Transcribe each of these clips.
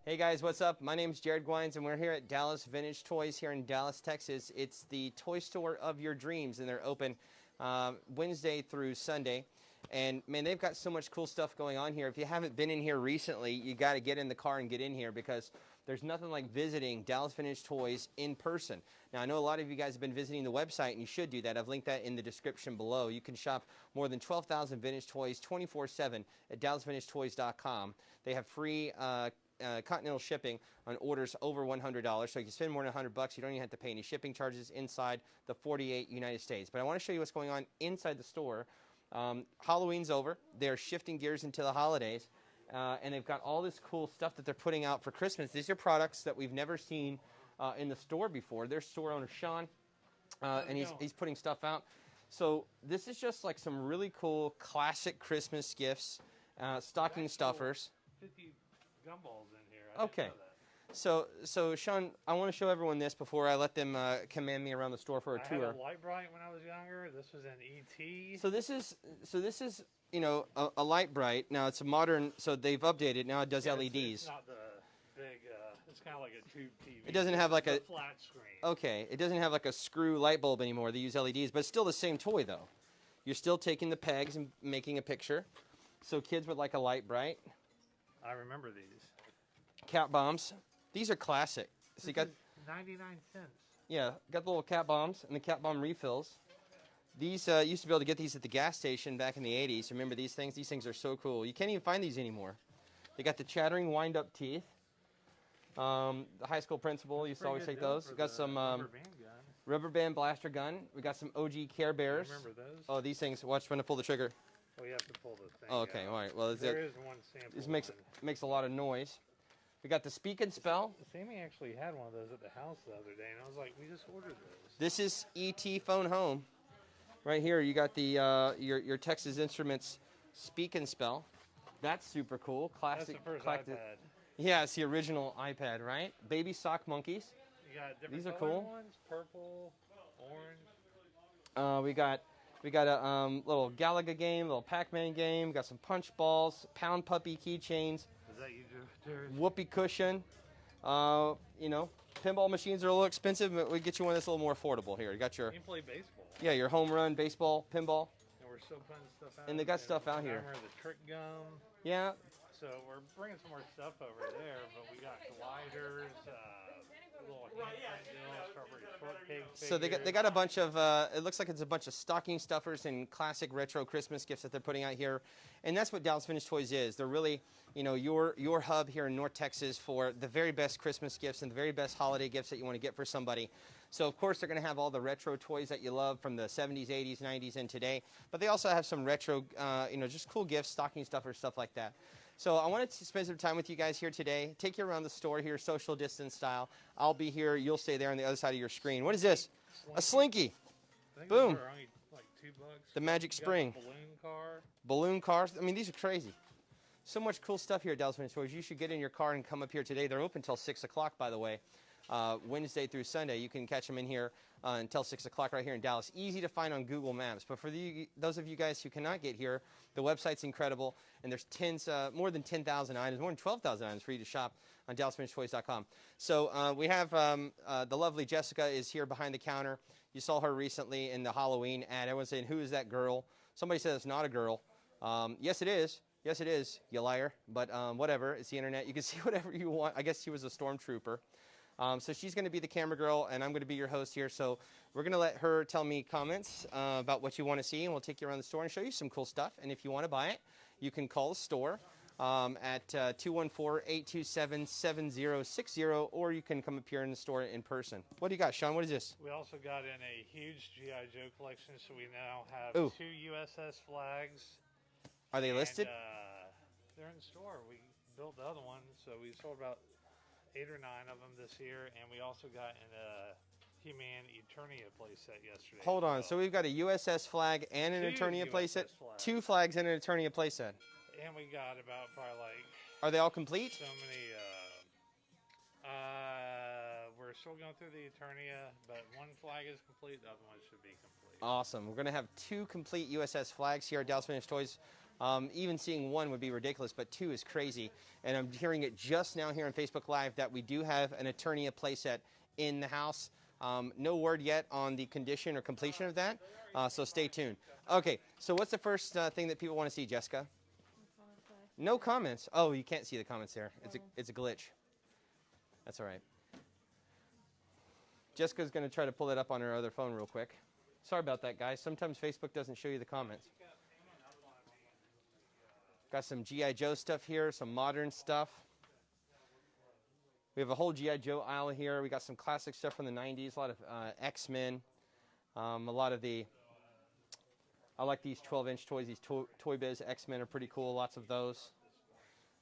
Hey guys, what's up? My name's Jared Gwines and we're here at Dallas Vintage Toys here in Dallas, Texas. It's the toy store of your dreams and they're open Wednesday through Sunday. And man, they've got so much cool stuff going on here. If you haven't been in here recently, you got to get in the car and get in here because there's nothing like visiting Dallas Vintage Toys in person. Now, I know a lot of you guys have been visiting the website and you should do that. I've linked that in the description below. You can shop more than 12,000 vintage toys 24/7 at DallasVintageToys.com. They have free continental shipping on orders over $100. So if you spend more than $100, you don't even have to pay any shipping charges inside the 48 United States. But I want to show you what's going on inside the store. Halloween's over. They're shifting gears into the holidays. And they've got all this cool stuff that they're putting out for Christmas. These are products that we've never seen in the store before. Their store owner, Sean, and he's putting stuff out. So this is just like some really cool classic Christmas gifts, stocking stuffers. 50 gumballs in here. I didn't know that. So Sean, I want to show everyone this before I let them command me around the store for a tour. I had a Light Bright when I was younger. This was an ET. So this is you know a Light Bright. Now it's a modern. So they've updated. Now it does LEDs. It's not the big. It's kind of like a tube TV. It doesn't have like a flat screen. Okay, it doesn't have like a screw light bulb anymore. They use LEDs, but it's still the same toy though. You're still taking the pegs and making a picture. So kids would like a Light Bright. I remember these. Cat bombs. These are classic. So you got 99 cents. Yeah, got the little cat bombs and the cat bomb refills. These used to be able to get these at the gas station back in the 80s. Remember these things? These things are so cool. You can't even find these anymore. They got the chattering wind-up teeth. The high school principal used to always take those. We got some rubber band blaster gun. We got some OG Care Bears. Remember those? Oh, these things. Watch when I pull the trigger. Oh, you have to pull the thing. Oh, okay. All right. Well, there is one sample. This makes a lot of noise. We got the Speak and Spell. Sammy actually had one of those at the house the other day, and I was like, we just ordered those. This is ET Phone Home. Right here, you got the your Texas Instruments Speak and Spell. That's super cool. Classic. That's the first iPad. Yeah, it's the original iPad, right? Baby sock monkeys. You got different These are cool. Ones, purple, orange. We got a little Galaga game, little Pac-Man game. We got some punch balls, Pound Puppy keychains. Is that you, Jared? Whoopee cushion. You know, pinball machines are a little expensive, but we get you one that's a little more affordable here. You got your. You can play baseball. Yeah, your home run baseball, pinball. And we're still putting stuff out. And they got stuff out here. Remember the trick gum. Yeah. So we're bringing some more stuff over there, but we got gliders, little handprint deal, strawberry shortcake figures. So they got a bunch of it looks like it's a bunch of stocking stuffers and classic retro Christmas gifts that they're putting out here, and that's what Dallas Vintage Toys is. They're really, you know, your hub here in North Texas for the very best Christmas gifts and the very best holiday gifts that you want to get for somebody. So of course they're going to have all the retro toys that you love from the 70s, 80s, 90s, and today. But they also have some retro, you know, just cool gifts, stocking stuffers, stuff like that. So I wanted to spend some time with you guys here today. Take you around the store here, social distance style. I'll be here. You'll stay there on the other side of your screen. What is this? Slinky. A Slinky. I think Boom. these are only like $2. The Magic Spring. Balloon car. Balloon cars. I mean, these are crazy. So much cool stuff here at Dallas Vintage Toys. You should get in your car and come up here today. They're open until 6 o'clock, by the way. Wednesday through Sunday. You can catch them in here until 6 o'clock right here in Dallas. Easy to find on Google Maps. But for those of you guys who cannot get here, the website's incredible. And there's more than 10,000 items, more than 12,000 items for you to shop on DallasVintageToys.com. So we have the lovely Jessica is here behind the counter. You saw her recently in the Halloween ad. Everyone's saying, who is that girl? Somebody said it's not a girl. Yes, it is. Yes, it is, you liar. But whatever. It's the internet. You can see whatever you want. I guess she was a stormtrooper. So she's going to be the camera girl, and I'm going to be your host here. So we're going to let her tell me comments about what you want to see, and we'll take you around the store and show you some cool stuff. And if you want to buy it, you can call the store at 214-827-7060, or you can come up here in the store in person. What do you got, Sean? What is this? We also got in a huge G.I. Joe collection, so we now have Ooh. 2 USS flags. Are they listed? They're in the store. We built the other one, so we sold about 8 or 9 of them this year, and we also got in a He-Man Eternia playset yesterday. Hold on. So we've got a USS flag and an Eternia playset? 2 flags and an Eternia playset. And we got about probably like... Are they all complete? So many... we're still going through the Eternia, but 1 flag is complete. The other one should be complete. Awesome. We're going to have 2 complete USS flags here at Dallas Vintage Toys Even seeing one would be ridiculous, but 2 is crazy. And I'm hearing it just now here on Facebook Live that we do have an Eternia playset in the house. No word yet on the condition or completion of that, so stay tuned. Okay, so what's the first thing that people want to see, Jessica? No comments. Oh, you can't see the comments there. It's a glitch. That's all right. Jessica's going to try to pull it up on her other phone real quick. Sorry about that, guys. Sometimes Facebook doesn't show you the comments. Got some G.I. Joe stuff here, some modern stuff. We have a whole G.I. Joe aisle here. We got some classic stuff from the 90s, a lot of X-Men, a lot of the, I like these 12-inch toys. These Toy Biz X-Men are pretty cool, lots of those.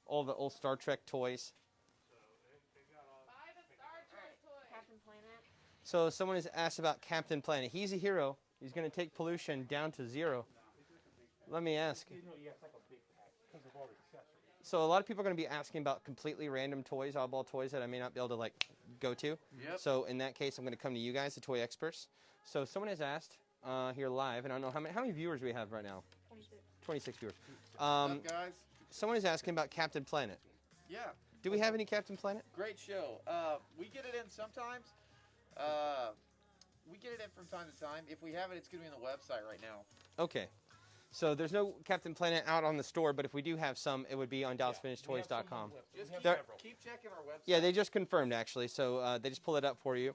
All the old Star Trek toys. Captain Planet. So someone has asked about Captain Planet. He's a hero. He's going to take pollution down to 0. Let me ask. So a lot of people are going to be asking about completely random toys, oddball toys that I may not be able to like go to. Yep. So in that case, I'm going to come to you guys, the toy experts. So someone has asked here live, and I don't know how many viewers we have right now. 26 viewers. What's up, guys? Someone is asking about Captain Planet. Yeah. Do we have any Captain Planet? Great show. We get it in sometimes. We get it in from time to time. If we have it, it's going to be on the website right now. Okay. So there's no Captain Planet out on the store, but if we do have some, it would be on DallasVintageToys.com. Just keep checking our website. Yeah, they just confirmed, actually. So they just pull it up for you.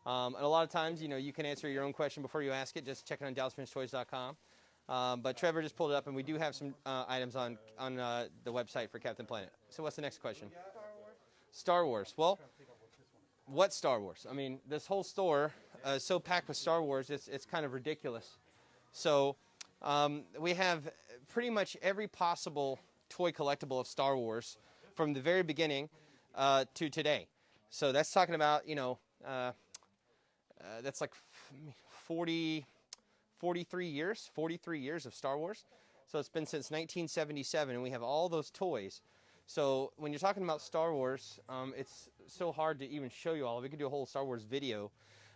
And a lot of times, you know, you can answer your own question before you ask it. Just check it on DallasVintageToys.com. But Trevor just pulled it up, and we do have some items on the website for Captain Planet. So what's the next question? Star Wars. Well, what Star Wars? I mean, this whole store is so packed with Star Wars, it's kind of ridiculous. So we have pretty much every possible toy collectible of Star Wars from the very beginning to today. So that's talking about, you know, that's like 43 years of Star Wars. So it's been since 1977, and we have all those toys. So when you're talking about Star Wars, it's so hard to even show you all. We could do a whole Star Wars video.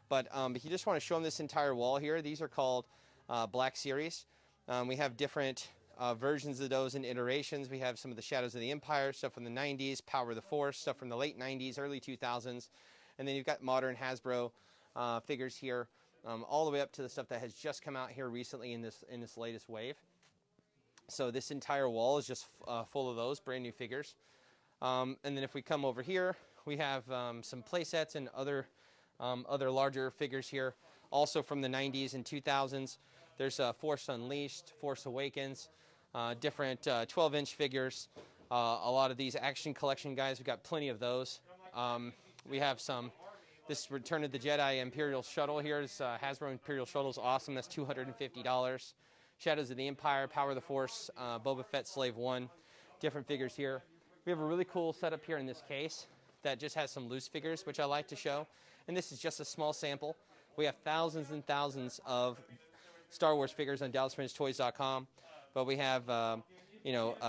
But if you just want to show them this entire wall here, these are called Black Series. We have different versions of those in iterations. We have some of the Shadows of the Empire, stuff from the 90s, Power of the Force, stuff from the late 90s, early 2000s. And then you've got modern Hasbro figures here, all the way up to the stuff that has just come out here recently in this latest wave. So this entire wall is just full of those brand new figures. And then if we come over here, we have some play sets and other larger figures here, also from the 90s and 2000s. There's Force Unleashed, Force Awakens, different 12-inch figures. A lot of these Action Collection guys, we've got plenty of those. We have this Return of the Jedi Imperial Shuttle here. This Hasbro Imperial Shuttle is awesome. That's $250. Shadows of the Empire, Power of the Force, Boba Fett Slave 1, different figures here. We have a really cool setup here in this case that just has some loose figures, which I like to show. And this is just a small sample. We have thousands and thousands of Star Wars figures on DallasVintageToys.com. But we have,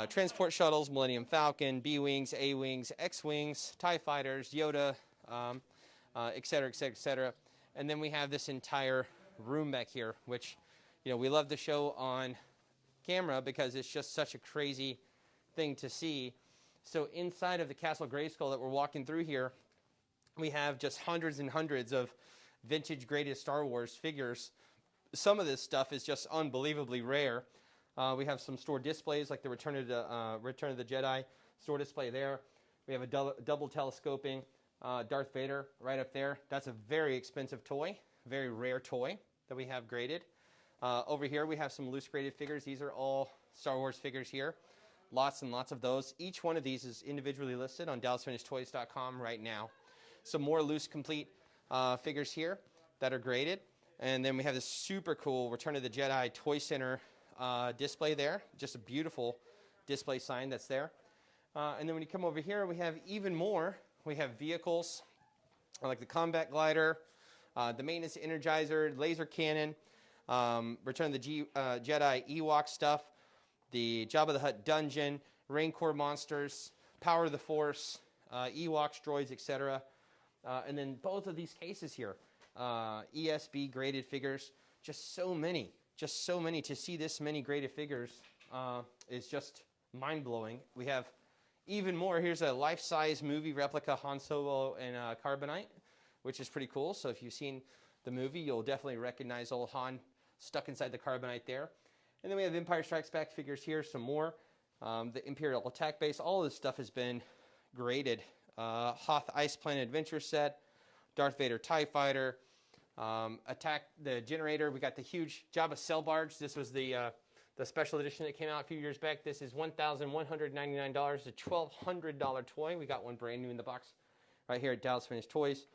transport shuttles, Millennium Falcon, B-Wings, A-Wings, X-Wings, TIE Fighters, Yoda, et cetera, et cetera, et cetera. And then we have this entire room back here, which, you know, we love to show on camera because it's just such a crazy thing to see. So inside of the Castle Grayskull that we're walking through here, we have just hundreds and hundreds of vintage greatest Star Wars figures. Some of this stuff is just unbelievably rare. We have some store displays like the Return of the Jedi store display there. We have a double telescoping Darth Vader right up there. That's a very expensive toy, very rare toy that we have graded. Over here we have some loose graded figures. These are all Star Wars figures here. Lots and lots of those. Each one of these is individually listed on DallasVintageToys.com right now. Some more loose complete figures here that are graded. And then we have this super cool Return of the Jedi Toy Center display there. Just a beautiful display sign that's there. And then when you come over here, we have even more. We have vehicles like the Combat Glider, the Maintenance Energizer, Laser Cannon, Return of the Jedi Ewok stuff, the Jabba the Hutt Dungeon, Rancor Monsters, Power of the Force, Ewoks, droids, etc. And then both of these cases here, ESB graded figures, just so many to see this many graded figures is just mind-blowing. We have even more. Here's a life-size movie replica Han Solo in carbonite, which is pretty cool. So if you've seen the movie, you'll definitely recognize old Han stuck inside the carbonite there. And then we have Empire Strikes Back figures here, some more. The Imperial Attack Base, all of this stuff has been graded. Hoth Ice Planet Adventure set, Darth Vader TIE Fighter, Attack the Generator. We got the huge Jabba Cell Barge. This was the special edition that came out a few years back. This is $1,199, a $1,200 toy. We got one brand new in the box right here at Dallas Finished Toys.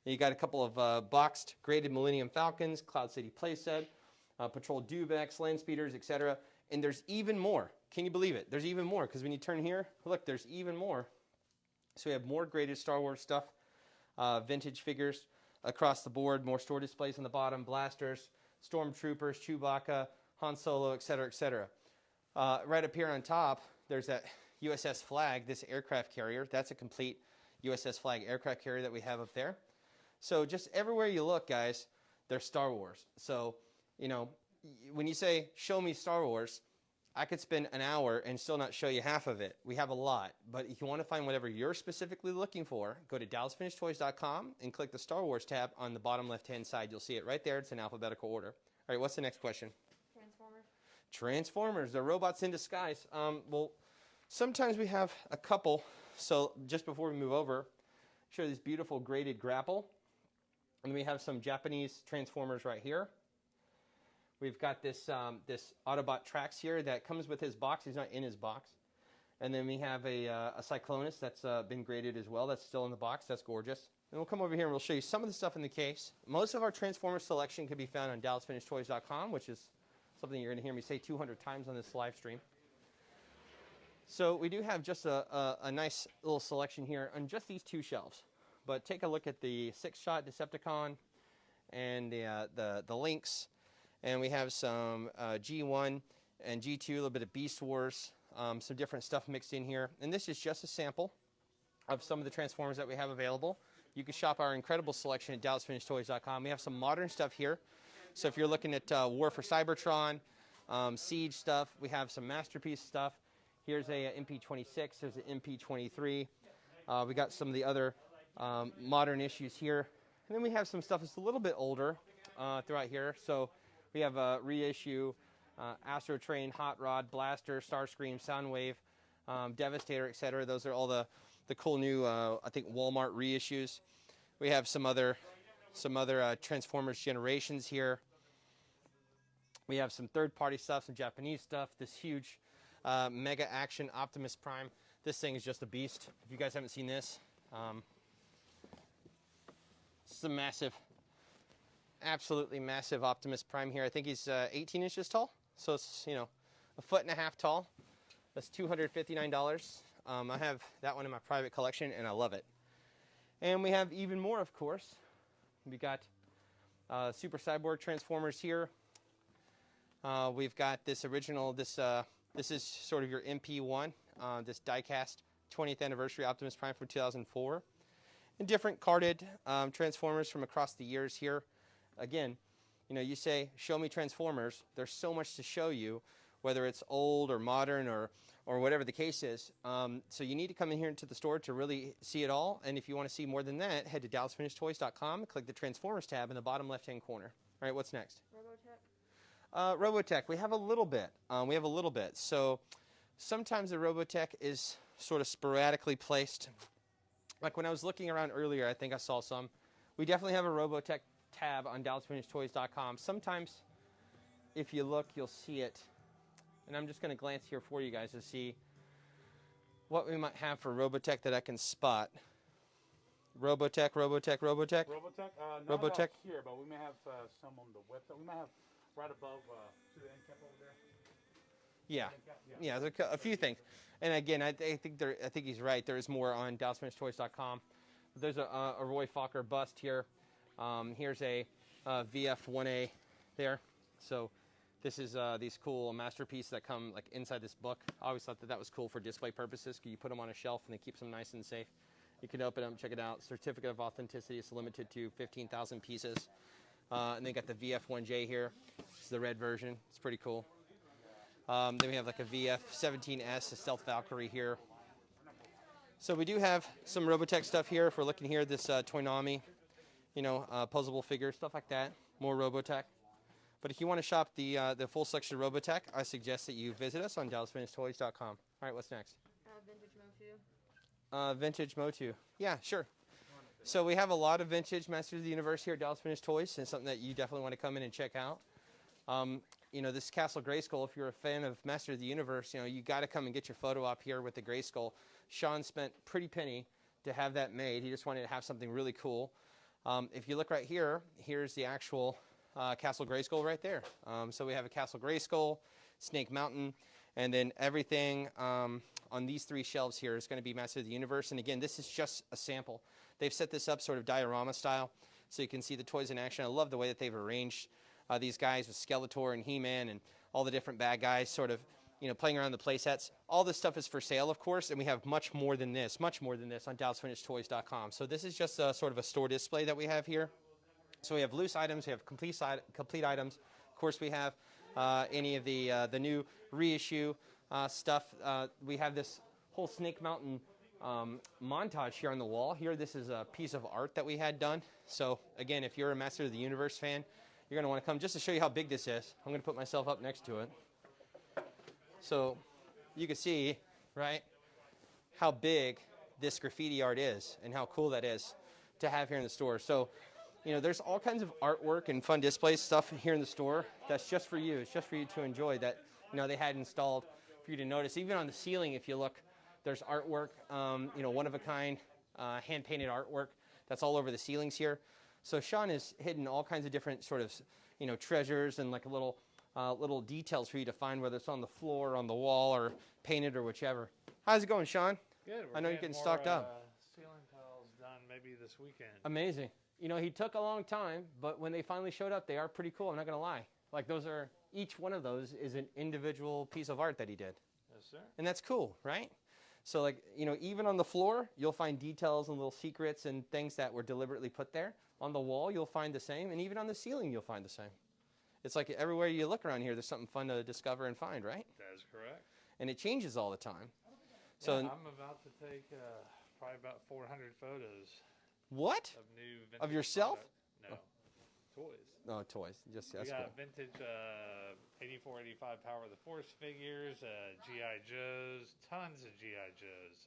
And you got a couple of boxed graded Millennium Falcons, Cloud City playset, Patrol Duveks, Land Speeders, etc. And there's even more. Can you believe it? There's even more, because when you turn here, look, there's even more. So we have more graded Star Wars stuff, vintage figures across the board, more store displays on the bottom, blasters, stormtroopers, Chewbacca, Han Solo, etc., etc. Right up here on top, there's that USS Flag, this aircraft carrier. That's a complete USS Flag aircraft carrier that we have up there. So just everywhere you look, guys, there's Star Wars. So, you know, when you say, show me Star Wars, I could spend an hour and still not show you half of it. We have a lot. But if you want to find whatever you're specifically looking for, go to DallasFinishedToys.com and click the Star Wars tab on the bottom left-hand side. You'll see it right there. It's in alphabetical order. All right, what's the next question? Transformers. Transformers, the robots in disguise. Well, sometimes we have a couple. So just before we move over, show this beautiful graded grapple. And we have some Japanese Transformers right here. We've got this this Autobot Trax here that comes with his box. He's not in his box. And then we have a Cyclonus that's been graded as well. That's still in the box. That's gorgeous. And we'll come over here and we'll show you some of the stuff in the case. Most of our Transformers selection can be found on DallasFinishedToys.com, which is something you're going to hear me say 200 times on this live stream. So we do have just a nice little selection here on just these two shelves. But take a look at the 6-shot Decepticon and the Lynx. And we have some G1 and G2, a little bit of Beast Wars, some different stuff mixed in here. And this is just a sample of some of the Transformers that we have available. You can shop our incredible selection at DallasFinishedToys.com. We have some modern stuff here. So if you're looking at War for Cybertron, Siege stuff, we have some Masterpiece stuff. Here's a MP26, there's an MP23. We got some of the other modern issues here. And then we have some stuff that's a little bit older throughout here. So we have a reissue, Astro Train, Hot Rod, Blaster, Starscream, Soundwave, Devastator, etc. Those are all the cool new, I think, Walmart reissues. We have some other Transformers Generations here. We have some third-party stuff, some Japanese stuff. This huge Mega Action Optimus Prime. This thing is just a beast. If you guys haven't seen this, it's a massive, absolutely massive Optimus Prime here. I think he's 18 inches tall, so it's, you know, 1.5 feet tall. That's $259. I have that one in my private collection, and I love it. And we have even more, of course. We got Super Cyborg Transformers here. We've got this original, this is sort of your MP1, this die-cast 20th anniversary Optimus Prime from 2004. And different carded Transformers from across the years here. Again, you know, you say, show me Transformers. There's so much to show you, whether it's old or modern or whatever the case is. So you need to come in here into the store to really see it all. And if you want to see more than that, head to DallasFinishedToys.com, click the Transformers tab in the bottom left-hand corner. All right, what's next? Robotech. Robotech, we have a little bit. So sometimes the Robotech is sort of sporadically placed. Like when I was looking around earlier, I think I saw some. We definitely have a Robotech tab on DallasFinishedToys.com. Sometimes, if you look, you'll see it. And I'm just going to glance here for you guys to see what we might have for Robotech that I can spot. Robotech. Robotech? Not Robotech? here, but we may have some on the website. We might have right above to the end cap over there. Yeah, there's a few things. And again, I think he's right. There is more on DallasFinishedToys.com. There's a Roy Fokker bust here. Here's a VF1A there. So this is these cool masterpieces that come like inside this book. I always thought that was cool for display purposes. You put them on a shelf and they keep them nice and safe. You can open them, check it out. Certificate of authenticity is limited to 15,000 pieces. And they got the VF1J here. This is the red version. It's pretty cool. Then we have like a VF-17S, a Stealth Valkyrie here. So we do have some Robotech stuff here. If we're looking here, this Toynami, posable figures, stuff like that. More Robotech. But if you want to shop the full section of Robotech, I suggest that you visit us on DallasFinishedToys.com. All right, what's next? Vintage Motu. Vintage Motu. Yeah, sure. So we have a lot of vintage Masters of the Universe here at Dallas Finished Toys, and something that you definitely want to come in and check out. This Castle Grayskull, if you're a fan of Master of the Universe, you got to come and get your photo op here with the Grayskull. Sean spent a pretty penny to have that made. He just wanted to have something really cool. If you look right here, here's the actual Castle Grayskull right there. So we have a Castle Grayskull, Snake Mountain, and then everything on these three shelves here is going to be Master of the Universe. And again, this is just a sample. They've set this up sort of diorama style, so you can see the toys in action. I love the way that they've arranged these guys with Skeletor and He-Man and all the different bad guys sort of, playing around the play sets. All this stuff is for sale, of course, and we have much more than this on DallasFinishedToys.com. So this is just sort of a store display that we have here. So we have loose items, we have complete items. Of course, we have any of the new reissue stuff. We have this whole Snake Mountain montage here on the wall. Here, this is a piece of art that we had done. So again, if you're a Master of the Universe fan, you're going to want to come just to show you how big this is. I'm going to put myself up next to it. So you can see, right, how big this graffiti art is and how cool that is to have here in the store. So, there's all kinds of artwork and fun display stuff here in the store that's just for you. It's just for you to enjoy that, they had installed for you to notice. Even on the ceiling, if you look, there's artwork, one-of-a-kind, hand-painted artwork that's all over the ceilings here. So Sean has hidden all kinds of different sort of, treasures and like little details for you to find, whether it's on the floor, on the wall, or painted or whichever. How's it going, Sean? Good. I know you're getting stocked up. Ceiling tiles done maybe this weekend. Amazing. He took a long time, but when they finally showed up, they are pretty cool. I'm not going to lie. Like each one of those is an individual piece of art that he did. Yes, sir. And that's cool, right? So even on the floor, you'll find details and little secrets and things that were deliberately put there. On the wall, you'll find the same. And even on the ceiling, you'll find the same. It's like everywhere you look around here, there's something fun to discover and find, right? That is correct. And it changes all the time. So I'm about to take probably about 400 photos. What? Of new vintage of yourself? Product. No. Toys. No, toys. Just we that's got cool. vintage 84, 85 Power of the Force figures, G.I. Joes, tons of G.I. Joes.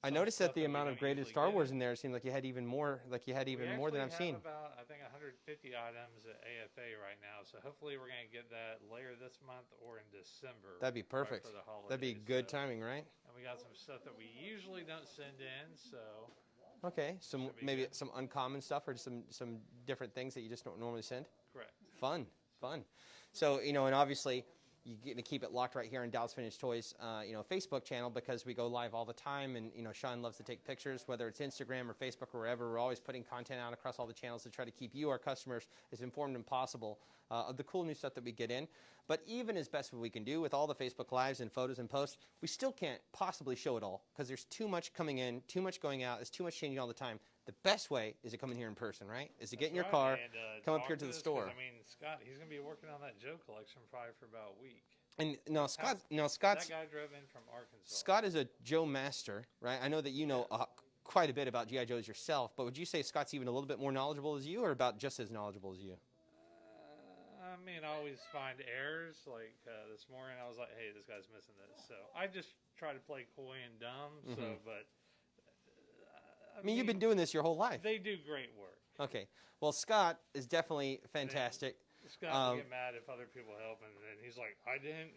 I noticed that the amount of graded Star Wars in there seemed like you had even more. Like you had even more than I've seen. We have about, I think, 150 items at AFA right now. So hopefully we're going to get that later this month or in December. That'd be perfect. Right for the holidays. That'd be good timing, right? And we got some stuff that we usually don't send in, so. Okay, maybe some uncommon stuff or some different things that you just don't normally send. Correct. Fun. So and obviously you're going to keep it locked right here on Dallas Finished Toys, Facebook channel, because we go live all the time, and Sean loves to take pictures, whether it's Instagram or Facebook or wherever. We're always putting content out across all the channels to try to keep you, our customers, as informed as possible of the cool new stuff that we get in. But even as best as we can do with all the Facebook Lives and photos and posts, we still can't possibly show it all because there's too much coming in, too much going out, there's too much changing all the time. The best way is to come in here in person, right? Is to get in your car, and, come up here to the store. Scott, he's going to be working on that Joe collection probably for about a week. And Scott's that guy drove in from Arkansas. Scott is a Joe master, right? I know that you know quite a bit about G.I. Joes yourself, but would you say Scott's even a little bit more knowledgeable as you, or about just as knowledgeable as you? I always find errors. Like this morning, I was like, "Hey, this guy's missing this," so I just try to play coy and dumb. So, but I mean, you've been doing this your whole life. They do great work. Okay, well, Scott is definitely fantastic. Scott will get mad if other people help, and he's like, "I didn't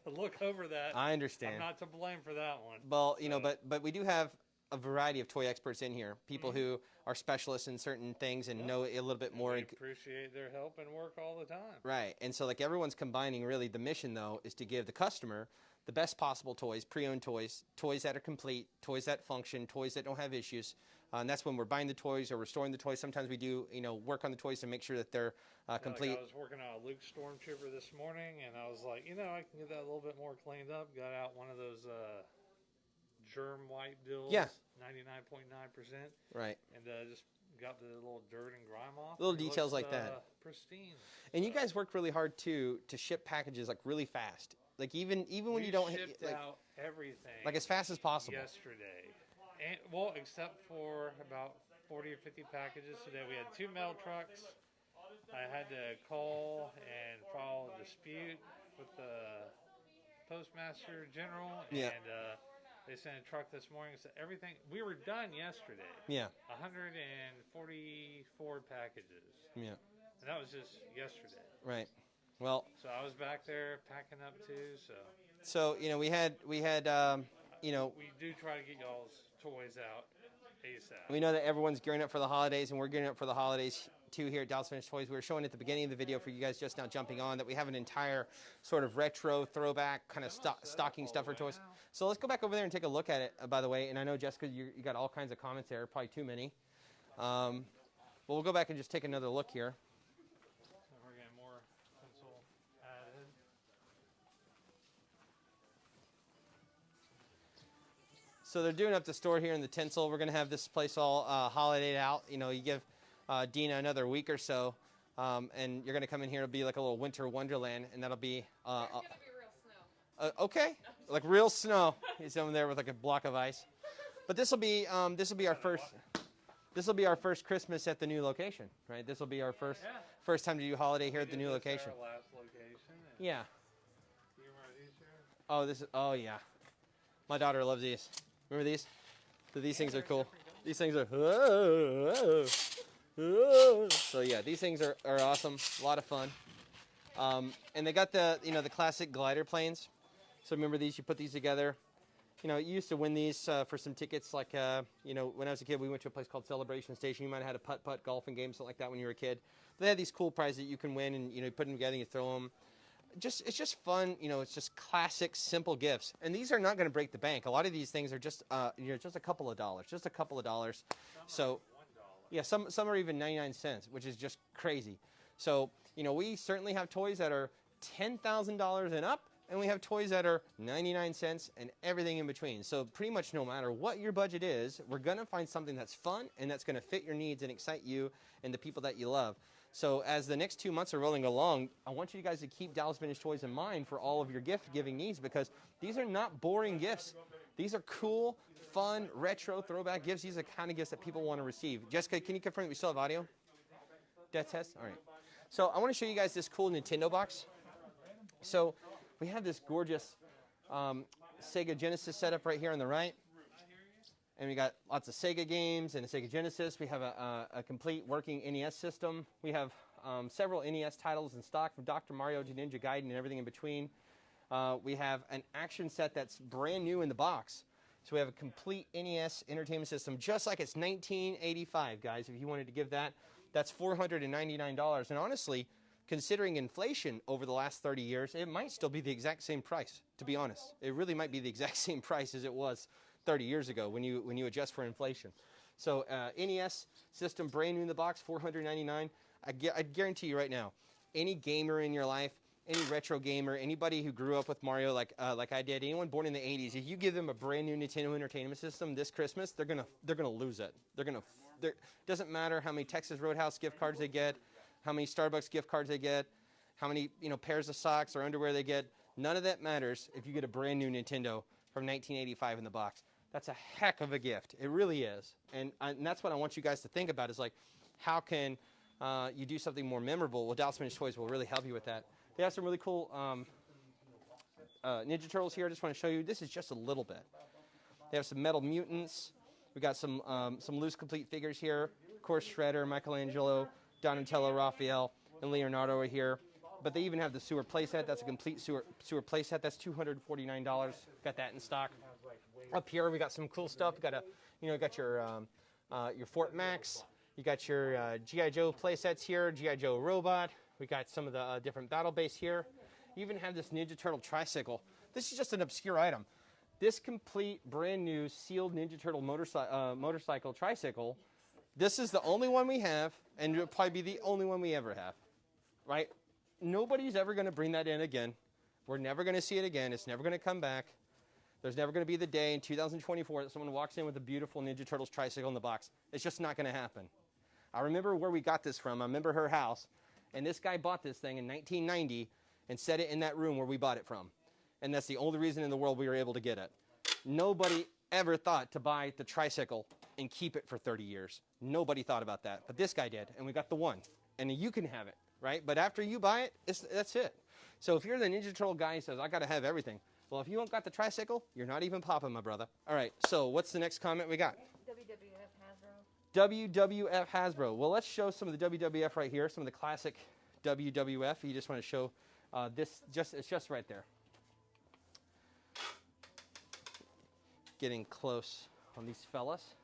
look over that." I understand. I'm not to blame for that one. Well, but we do have a variety of toy experts in here, people who are specialists in certain things and know a little bit more. We appreciate their help and work all the time. Right, and so everyone's combining. Really, the mission though is to give the customer the best possible toys, pre-owned toys, toys that are complete, toys that function, toys that don't have issues. And that's when we're buying the toys or restoring the toys. Sometimes we do, work on the toys to make sure that they're complete. Like I was working on a Luke Stormtrooper this morning, and I was like, I can get that a little bit more cleaned up. Got out one of those germ white bills. Yeah. 99.9%. Right. And just got the little dirt and grime off. Little It details looks, like that. Pristine. And you guys worked really hard to ship packages like really fast. Like even when We you don't shipped like, out everything like as fast as possible. yesterday. And, well, except for about 40 or 50 packages today. We had 2 mail trucks. I had to call and file a dispute with the Postmaster General, Yeah. and they sent a truck this morning. So everything, we were done yesterday. Yeah. 144 packages. Yeah. And that was just yesterday. Right. Well, So I was back there packing up too. so you know we had you know, we do try to get y'all's toys out ASAP. we know that everyone's gearing up for the holidays, and we're gearing up for the holidays too here at Dallas Vintage Toys. We were showing at the beginning of the video for you guys just now jumping on that we have an entire sort of retro throwback kind of stocking stuffer toys. So let's go back over there and take a look at it, by the way. And I know, Jessica, you got all kinds of comments there, probably too many. But we'll go back and just take another look here. So we're getting more pencil added. So they're doing up the store here in the Tinsel. We're going to have this place all holidayed out. You know, you give Dina another week or so, and you're going to come in here. It'll be like a little winter wonderland, and that'll be... There's gonna be real snow. Okay, like real snow. He's over there with like a block of ice. But this will be our first... This will be our first Christmas at the new location, right? This will be our first time to do holiday here at the new location. Our last location. Yeah. Do you remember these here? Oh, oh yeah. My daughter loves these. Remember these? So these things are cool. These things are. So yeah, these things are awesome. A lot of fun. And they got the the classic glider planes. So remember these? You put these together. You know, you used to win these for some tickets. Like when I was a kid, we went to a place called Celebration Station. You might have had a putt-putt golfing game, something like that, when you were a kid. They had these cool prizes that you can win, and you put them together and you throw them. It's just fun. It's just classic, simple gifts. And these are not going to break the bank. A lot of these things are just just a couple of dollars, So yeah, some are even 99 cents, which is just crazy. So we certainly have toys that are $10,000 and up, and we have toys that are 99 cents and everything in between. So pretty much no matter what your budget is, we're going to find something that's fun and that's going to fit your needs and excite you and the people that you love. So as the next 2 months are rolling along, I want you guys to keep Dallas Vintage Toys in mind for all of your gift-giving needs, because these are not boring gifts. These are cool, fun, retro, throwback gifts. These are the kind of gifts that people want to receive. Jessica, can you confirm that we still have audio? Death test? All right. So I want to show you guys this cool Nintendo box. So we have this gorgeous Sega Genesis setup right here on the right. And we got lots of Sega games and a Sega Genesis. We have a complete working NES system. We have several NES titles in stock, from Dr. Mario to Ninja Gaiden and everything in between. We have an action set that's brand new in the box. So we have a complete NES entertainment system, just like it's 1985, guys. If you wanted to give that, that's $499. And honestly, considering inflation over the last 30 years, it might still be the exact same price, to be honest. It really might be the exact same price as it was 30 years ago when you adjust for inflation. So NES system, brand new in the box, $499. I guarantee you right now, any gamer in your life, any retro gamer, anybody who grew up with Mario like I did, anyone born in the 80s, if you give them a brand new Nintendo Entertainment System this Christmas, they're gonna lose it. Doesn't matter how many Texas Roadhouse gift cards they get, how many Starbucks gift cards they get, how many pairs of socks or underwear they get. None of that matters if you get a brand new Nintendo from 1985 in the box. That's a heck of a gift. It really is. And that's what I want you guys to think about, is like, how can you do something more memorable? Well, Dallas Vintage Toys will really help you with that. They have some really cool Ninja Turtles here. I just want to show you. This is just a little bit. They have some Metal Mutants. We got some loose complete figures here. Of course, Shredder, Michelangelo, Donatello, Raphael, and Leonardo are here. But they even have the sewer playset. That's a complete sewer playset. That's $249. Got that in stock. Up here, we got some cool stuff. We got got your Fort Max. You got your GI Joe playsets here. GI Joe Robot. We got some of the different battle base here. You even have this Ninja Turtle Tricycle. This is just an obscure item. This complete, brand new, sealed Ninja Turtle motorcycle tricycle. This is the only one we have, and it'll probably be the only one we ever have, right? Nobody's ever going to bring that in again. We're never going to see it again. It's never going to come back. There's never going to be the day in 2024 that someone walks in with a beautiful Ninja Turtles tricycle in the box. It's just not going to happen. I remember where we got this from. I remember her house. And this guy bought this thing in 1990 and set it in that room where we bought it from. And that's the only reason in the world we were able to get it. Nobody ever thought to buy the Tricycle and keep it for 30 years. Nobody thought about that. But this guy did, and we got the one. And you can have it, right? But after you buy it, that's it. So if you're the Ninja Turtle guy who says, I got to have everything. Well, if you don't got the Tricycle, you're not even popping, my brother. All right, so what's the next comment we got? WWF Hasbro. WWF Hasbro. Well, let's show some of the WWF right here, some of the classic WWF. You just want to show this, it's just right there. Getting close on these fellas.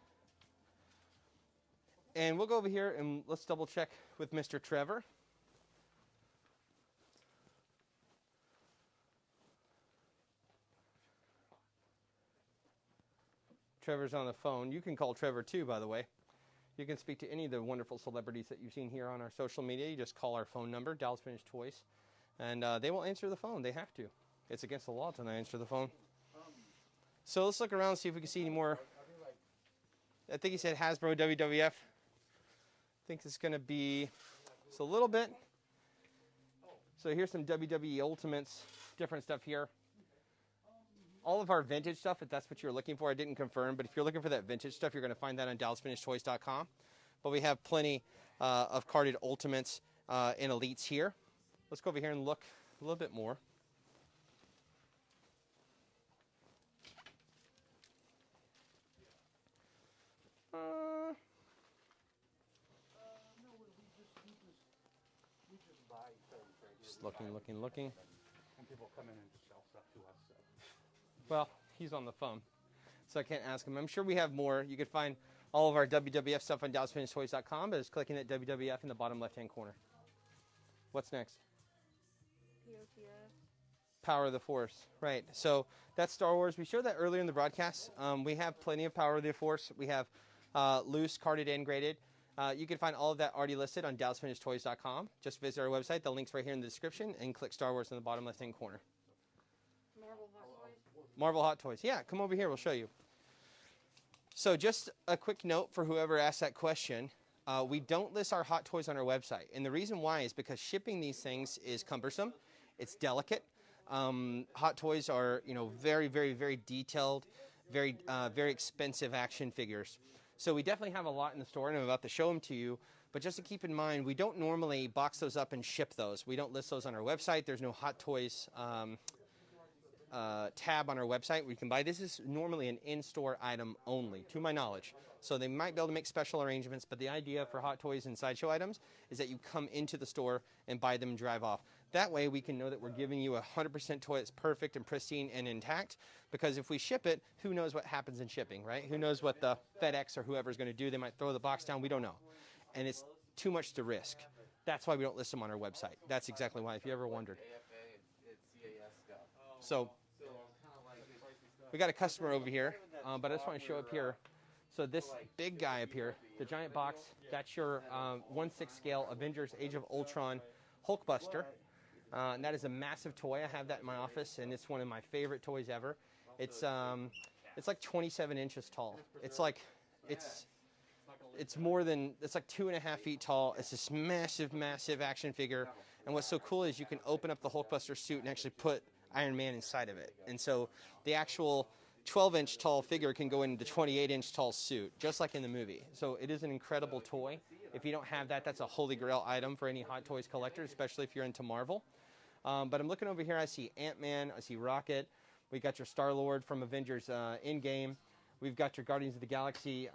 And we'll go over here and let's double check with Mr. Trevor. Trevor's on the phone. You can call Trevor too, by the way. You can speak to any of the wonderful celebrities that you've seen here on our social media. You just call our phone number, Dallas Vintage Toys, and they will answer the phone. They have to. It's against the law to not answer the phone. So let's look around and see if we can see any more. I think he said Hasbro WWF. I think it's going to be a little bit. So here's some WWE Ultimates, different stuff here. All of our vintage stuff, if that's what you're looking for, I didn't confirm, but if you're looking for that vintage stuff, you're going to find that on DallasVintageToys.com. But we have plenty of carded Ultimates and Elites here. Let's go over here and look a little bit more. Just looking. And people come in and just sell stuff to us. So. Well, he's on the phone, so I can't ask him. I'm sure we have more. You can find all of our WWF stuff on DallasVintageToys.com, but it's clicking that WWF in the bottom left-hand corner. What's next? POTS. Power of the Force. Right. So that's Star Wars. We showed that earlier in the broadcast. We have plenty of Power of the Force. We have loose, carded, and graded. You can find all of that already listed on DallasVintageToys.com. Just visit our website. The link's right here in the description, and click Star Wars in the bottom left-hand corner. Marvel Hot Toys. Marvel Hot Toys. Yeah, come over here. We'll show you. So just a quick note for whoever asked that question. We don't list our Hot Toys on our website. And the reason why is because shipping these things is cumbersome. It's delicate. Hot Toys are, very, very, very detailed, very expensive action figures. So we definitely have a lot in the store, and I'm about to show them to you. But just to keep in mind, we don't normally box those up and ship those. We don't list those on our website. There's no Hot Toys tab on our website where you can buy. This is normally an in-store item only, to my knowledge. So they might be able to make special arrangements, but the idea for Hot Toys and Sideshow items is that you come into the store and buy them and drive off. That way we can know that we're giving you a 100% toy that's perfect and pristine and intact, because if we ship it, who knows what happens in shipping, right? Who knows what the FedEx or whoever's going to do? They might throw the box down. We don't know. And it's too much to risk. That's why we don't list them on our website. That's exactly why, if you ever wondered. So we got a customer over here, but I just want to show up here. So this big guy up here, the giant box, that's your 1/6 scale Avengers Age of Ultron Hulkbuster. And that is a massive toy. I have that in my office, and it's one of my favorite toys ever. It's like 27 inches tall. It's like 2.5 feet tall. It's this massive, massive action figure. And what's so cool is you can open up the Hulkbuster suit and actually put Iron Man inside of it. And so the actual 12-inch tall figure can go into the 28-inch tall suit, just like in the movie. So it is an incredible toy. If you don't have that, that's a holy grail item for any Hot Toys collector, especially if you're into Marvel. But I'm looking over here. I see Ant-Man. I see Rocket. We got your Star-Lord from Avengers Endgame. We've got your Guardians of the Galaxy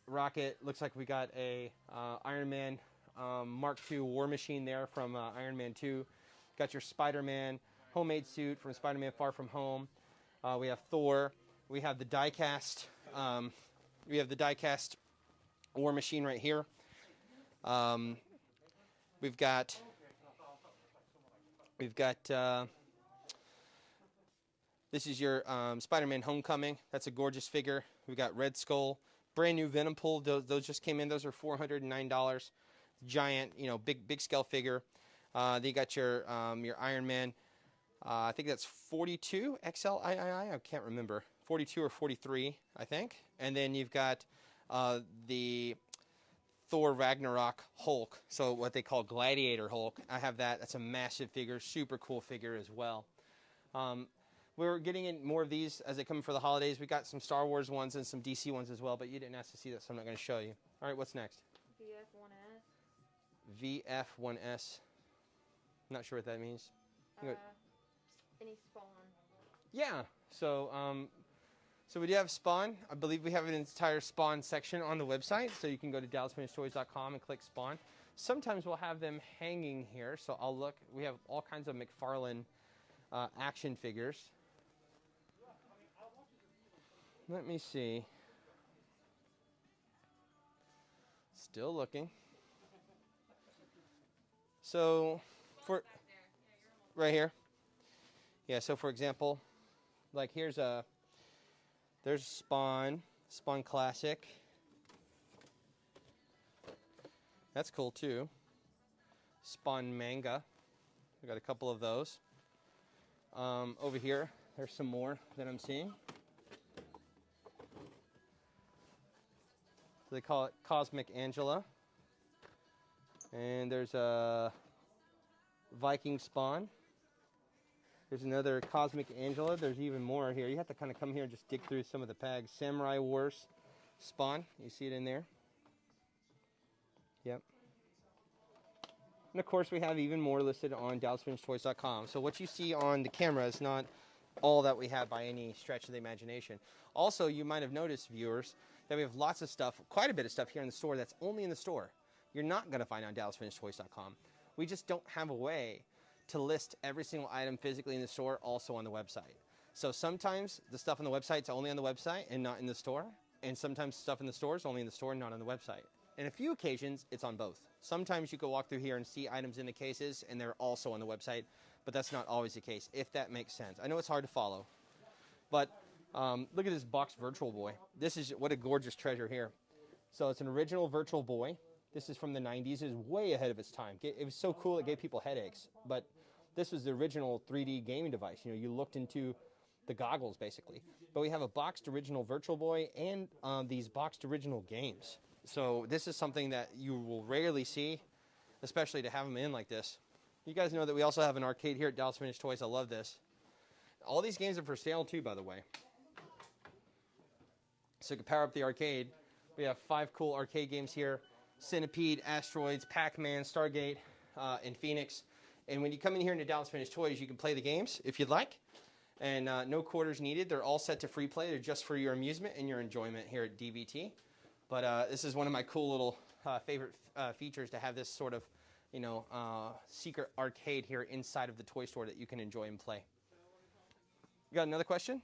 Rocket. Looks like we got a Iron Man Mark II War Machine there from Iron Man 2. Got your Spider-Man homemade suit from Spider-Man Far From Home. We have Thor. We have the die-cast. War Machine right here. We've got this is your Spider-Man Homecoming. That's a gorgeous figure. We've got Red Skull. Brand new Venom Pool. Those just came in. Those are $409. Giant, big scale figure. Then you got your Iron Man. I think that's 42 XL III. I can't remember. 42 or 43, I think. And then you've got the Thor Ragnarok Hulk, so what they call Gladiator Hulk. I have that. That's a massive figure, super cool figure as well. We're getting in more of these as they come for the holidays. We got some Star Wars ones and some DC ones as well, but you didn't ask to see that, so I'm not going to show you. All right, what's next? VF1S. VF1S. Not sure what that means. Any Spawn. Yeah, so so we do have Spawn. I believe we have an entire Spawn section on the website, so you can go to DallasFinishedToys.com and click Spawn. Sometimes we'll have them hanging here, so I'll look. We have all kinds of McFarlane action figures. Let me see. Still looking. So, right here. Yeah, so for example, like there's Spawn Classic. That's cool too. Spawn Manga. We got a couple of those. Over here, there's some more that I'm seeing. So they call it Cosmic Angela. And there's a Viking Spawn. There's another Cosmic Angela. There's even more here. You have to kind of come here and just dig through some of the pegs. Samurai Wars Spawn. You see it in there? Yep. And of course, we have even more listed on DallasFinishedToys.com. So what you see on the camera is not all that we have by any stretch of the imagination. Also, you might have noticed, viewers, that we have lots of stuff, quite a bit of stuff here in the store that's only in the store. You're not going to find on DallasFinishedToys.com. We just don't have a way to list every single item physically in the store, also on the website. So sometimes the stuff on the website is only on the website and not in the store. And sometimes stuff in the store is only in the store and not on the website. And a few occasions, it's on both. Sometimes you can walk through here and see items in the cases, and they're also on the website, but that's not always the case, if that makes sense. I know it's hard to follow, but look at this box Virtual Boy. This is what a gorgeous treasure here. So it's an original Virtual Boy. This is from the 90s. It was way ahead of its time. It was so cool it gave people headaches, but this was the original 3D gaming device. You know, you looked into the goggles, basically. But we have a boxed original Virtual Boy and these boxed original games. So this is something that you will rarely see, especially to have them in like this. You guys know that we also have an arcade here at Dallas Finished Toys. I love this. All these games are for sale too, by the way. So you can power up the arcade. We have 5 cool arcade games here. Centipede, Asteroids, Pac-Man, Stargate, and Phoenix. And when you come in here into Dallas Finished Toys, you can play the games if you'd like. And no quarters needed. They're all set to free play. They're just for your amusement and your enjoyment here at DVT. But this is one of my cool little favorite features, to have this sort of, you know, secret arcade here inside of the toy store that you can enjoy and play. You got another question?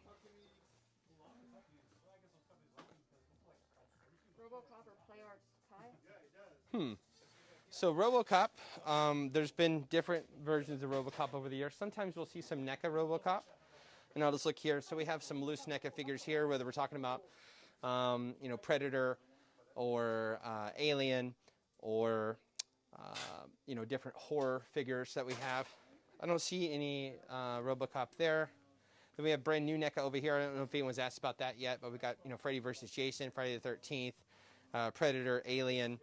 Robocop or Play Arts tie? So Robocop, there's been different versions of Robocop over the years. Sometimes we'll see some Neca Robocop. And I'll just look here. So we have some loose Neca figures here, whether we're talking about, you know, Predator or Alien or, you know, different horror figures that we have. I don't see any Robocop there. Then we have brand new Neca over here. I don't know if anyone's asked about that yet, but we got, you know, Freddy vs. Jason, Friday the 13th, Predator, Alien,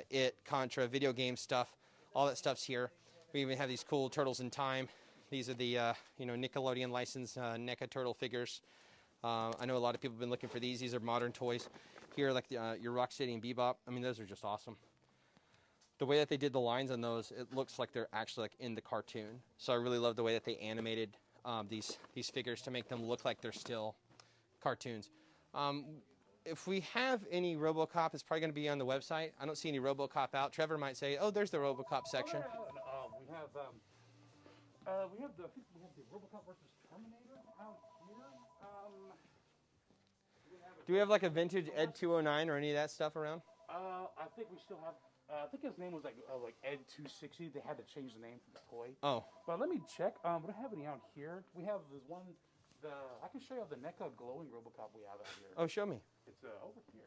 It, Contra, video game stuff. All that stuff's here. We even have these cool Turtles in Time. These are the, you know, Nickelodeon licensed NECA turtle figures. I know a lot of people have been looking for these. These are modern toys. Here, like your Rocksteady and Bebop. I mean, those are just awesome. The way that they did the lines on those, it looks like they're actually like in the cartoon. So I really love the way that they animated these figures to make them look like they're still cartoons. If we have any Robocop, it's probably going to be on the website. I don't see any Robocop out. Trevor might say, "Oh, there's the Robocop section." We have the Robocop versus Terminator out here. Do we have like a vintage Ed 209 or any of that stuff around? I think we still have. I think his name was like Ed 260. They had to change the name for the toy. Oh. But let me check. We don't have any out here. We have this one. I can show you the NECA glowing Robocop we have out here. Oh, show me. It's over here.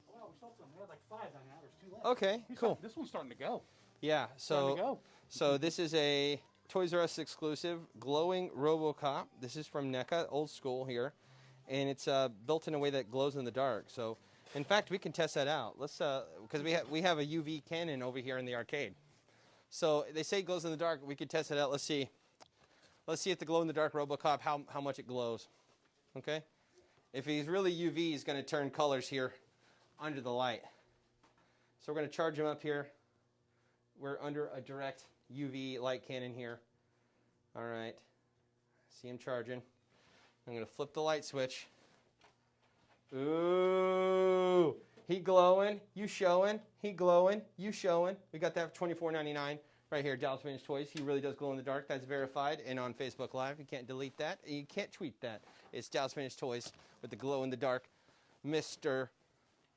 Wow, we sold some. We had like 5 now. There's 2 left. Okay, cool. This one's starting to go. Yeah. So this is a Toys R Us exclusive glowing Robocop. This is from Neca, old school here, and it's built in a way that glows in the dark. So, in fact, we can test that out. Let's because we have a UV cannon over here in the arcade. So they say it glows in the dark. We could test it out. Let's see. Let's see if the glow in the dark Robocop how much it glows. Okay. If he's really UV, he's going to turn colors here under the light. So we're going to charge him up here. We're under a direct UV light cannon here. All right. See him charging. I'm going to flip the light switch. Ooh. He glowing. You showing. He glowing. You showing. We got that for $24.99 right here, Dallas Vintage Toys. He really does glow in the dark. That's verified and on Facebook Live. You can't delete that. You can't tweet that. It's Dallas Vintage Toys with the glow in the dark Mr.